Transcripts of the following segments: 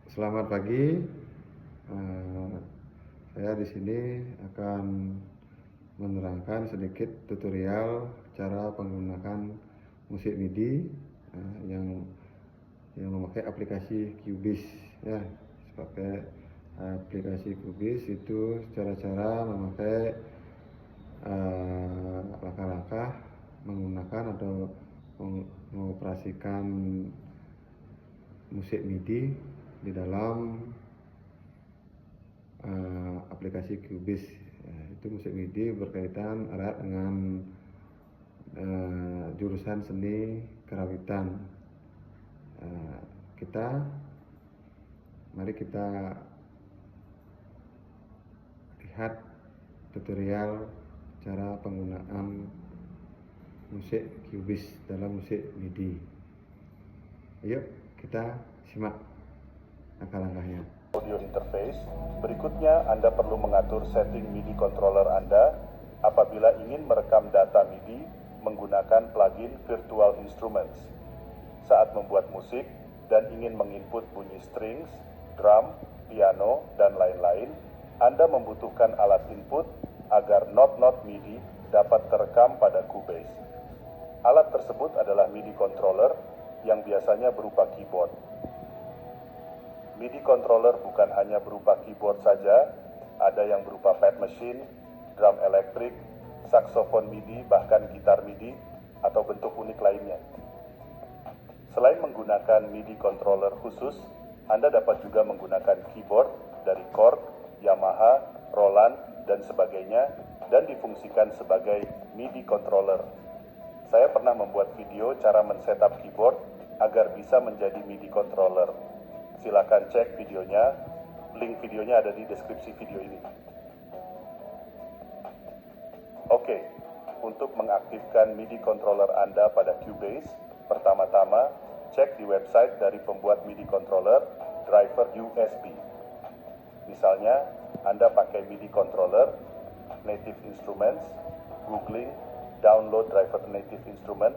Selamat pagi. Saya di sini akan menerangkan sedikit tutorial cara menggunakan musik MIDI yang memakai aplikasi Cubase ya. Pakai aplikasi Cubase itu cara-cara memakai langkah-langkah menggunakan atau mengoperasikan musik MIDI di dalam aplikasi Cubase. Itu musik MIDI berkaitan erat dengan jurusan seni kerawitan. Mari kita lihat tutorial cara penggunaan musik Cubase dalam musik MIDI. Ayo kita simak langkah-langkahnya. Audio interface. Berikutnya Anda perlu mengatur setting MIDI controller Anda apabila ingin merekam data MIDI menggunakan plugin Virtual Instruments. Saat membuat musik dan ingin menginput bunyi strings, drum, piano, dan lain-lain, Anda membutuhkan alat input agar not-not MIDI dapat terekam pada Cubase. Alat tersebut adalah MIDI controller yang biasanya berupa keyboard. MIDI controller bukan hanya berupa keyboard saja, ada yang berupa pad machine, drum elektrik, saksofon MIDI, bahkan gitar MIDI, atau bentuk unik lainnya. Selain menggunakan MIDI controller khusus, Anda dapat juga menggunakan keyboard dari Korg, Yamaha, Roland, dan sebagainya, dan difungsikan sebagai MIDI controller. Saya pernah membuat video cara men-setup keyboard agar bisa menjadi MIDI controller. Silakan cek videonya, link videonya ada di deskripsi video ini. Oke, untuk mengaktifkan MIDI controller Anda pada Cubase, pertama-tama cek di website dari pembuat MIDI controller, driver USB. Misalnya, Anda pakai MIDI controller, Native Instruments, googling, download driver Native Instrument,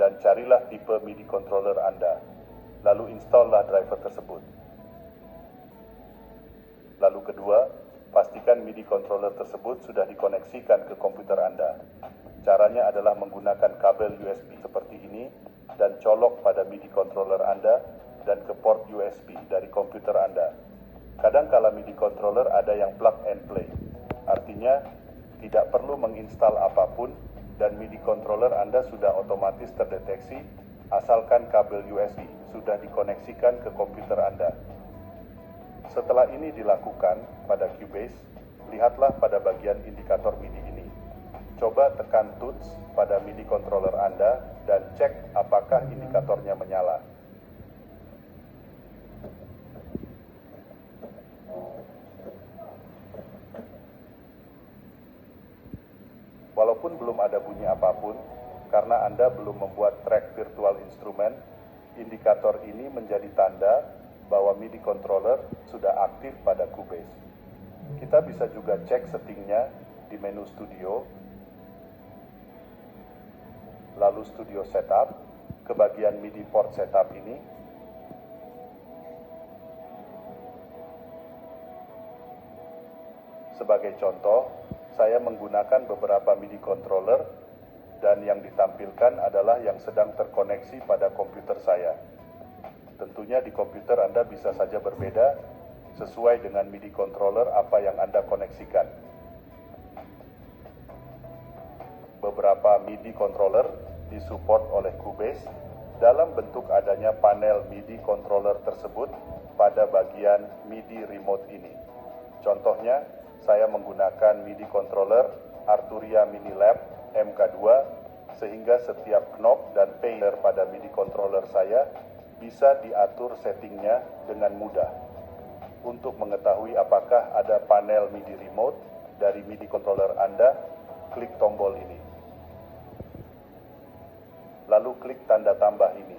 dan carilah tipe MIDI controller Anda. Lalu installlah driver tersebut. Lalu kedua, pastikan MIDI controller tersebut sudah dikoneksikan ke komputer Anda. Caranya adalah menggunakan kabel USB seperti ini dan colok pada MIDI controller Anda dan ke port USB dari komputer Anda. Kadang-kala MIDI controller ada yang plug and play. Artinya, tidak perlu menginstal apapun dan MIDI controller Anda sudah otomatis terdeteksi asalkan kabel USB sudah dikoneksikan ke komputer Anda. Setelah ini dilakukan pada Cubase, lihatlah pada bagian indikator MIDI ini. Coba tekan touch pada MIDI controller Anda dan cek apakah indikatornya menyala. Walaupun belum ada bunyi apapun, karena Anda belum membuat track virtual instrument, indikator ini menjadi tanda bahwa MIDI controller sudah aktif pada Cubase. Kita bisa juga cek settingnya di menu Studio, lalu Studio Setup, ke bagian MIDI port setup ini. Sebagai contoh, saya menggunakan beberapa MIDI controller dan yang ditampilkan adalah yang sedang terkoneksi pada komputer saya. Tentunya di komputer Anda bisa saja berbeda sesuai dengan MIDI controller apa yang Anda koneksikan. Beberapa MIDI controller disupport oleh Cubase dalam bentuk adanya panel MIDI controller tersebut pada bagian MIDI remote ini. Contohnya, saya menggunakan MIDI controller Arturia Minilab MK2 sehingga setiap knob dan pair pada MIDI controller saya bisa diatur settingnya dengan mudah. Untuk mengetahui apakah ada panel MIDI remote dari MIDI controller Anda, klik tombol ini. Lalu klik tanda tambah ini.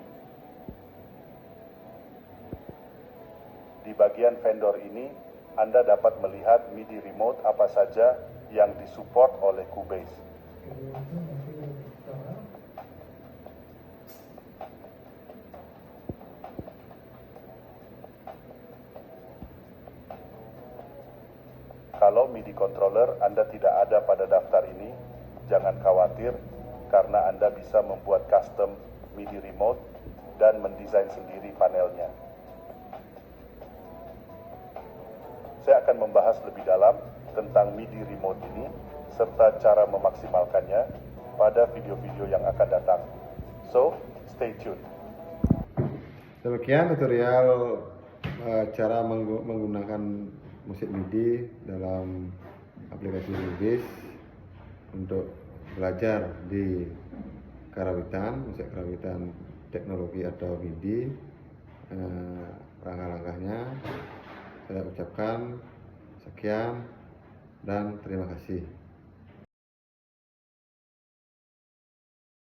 Di bagian vendor ini, Anda dapat melihat MIDI remote apa saja yang disupport oleh Cubase. Kalau MIDI controller Anda tidak ada pada daftar ini, jangan khawatir karena Anda bisa membuat custom MIDI remote dan mendesain sendiri panelnya. Saya akan membahas lebih dalam tentang MIDI remote ini serta cara memaksimalkannya pada video-video yang akan datang. So, stay tuned. Demikian tutorial cara menggunakan musik MIDI dalam aplikasi Webis untuk belajar di karawitan, musik karawitan teknologi atau MIDI. Langkah-langkahnya saya ucapkan sekian dan terima kasih.